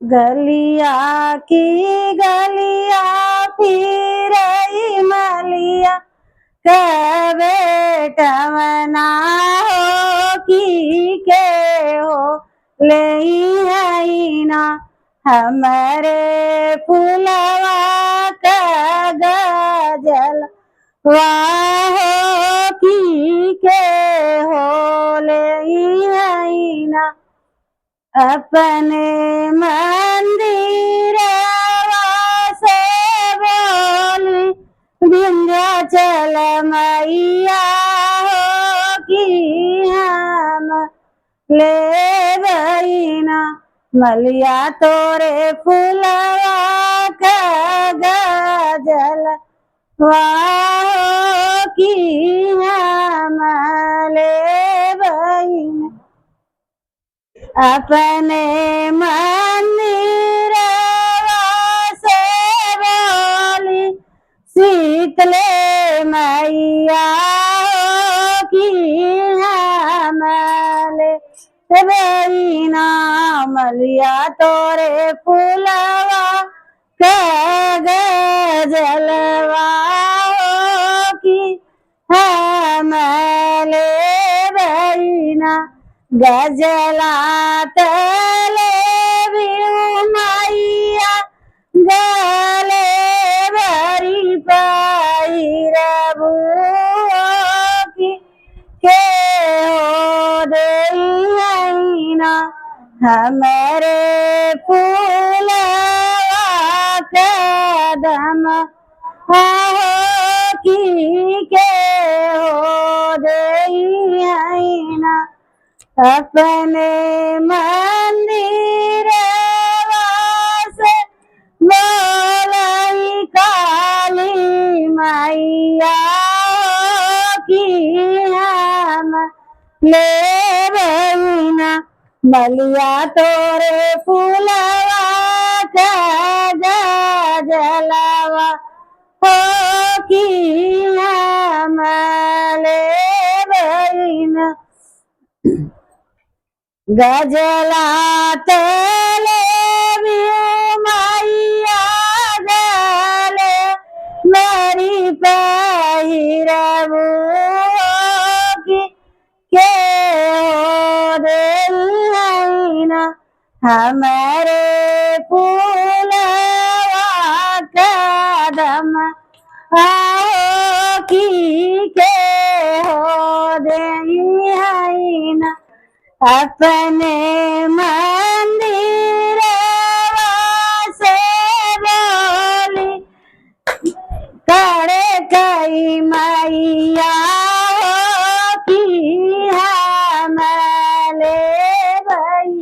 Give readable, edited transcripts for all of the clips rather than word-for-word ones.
गलिया की गलिया फिर मलिया बेटवना हो की के हो ले ना हमारे फुलवा का गजल वाहो की के हो ले ना अपने मंदिर से बोली विंध्याचल मैया हो कि हम ले बहिना मलिया तोरे फुलवा का गजल वाहो कि हम ले बहिना अपने मंदिर से बोली शीतले मैया की हमले बेना मलिया तोरे फुलवा का गजलवा की हमले बेना गजला तले मैया गले भरी पैरबू की के हो देना हमारे फूलवा कदम हो की के हो देना अपने मंदिर से बोलाई काली मैया की हम ले बहिना मलिया तोरे फुलवा का गजलवा हो की हम ले बहिना गजला तले मैया गले मेरी पहिरबू की के हो देना हमारे फूलवा कदम आओ की के हो देना अपने मंदिर से बोली करे कई मैया की हमले भई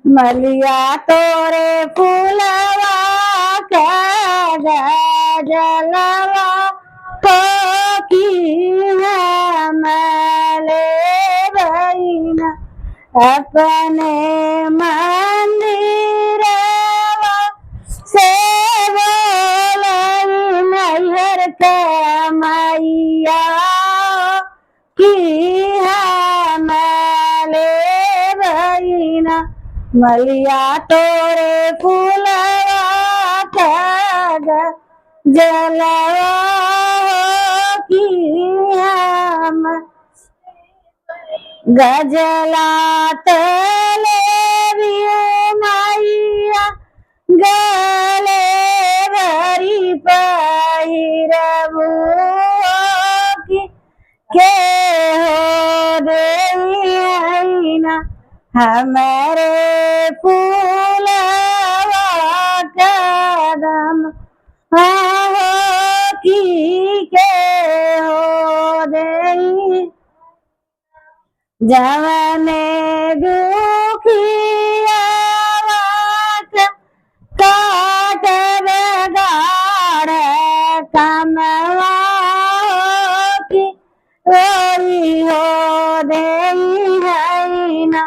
मलिया तोरे फूलवा का गजलवा हो की हमले भईना अपने मंदिर से बोली नैहर के मैया की हमले बहिना मलिया तोरे फूलवा का जलवा की हम गजला तले मैया गले भरी पहिरबू की के हो देना हमारे फूलवा कदम हो की के हो देना जवने दुखिया काट गाड़ कमवा की वही हो देना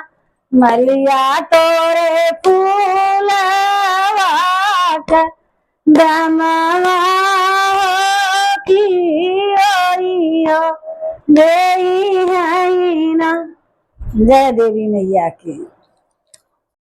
मलिया तोरे फूलवा दमवा की वही हो देना जय देवी मैया की।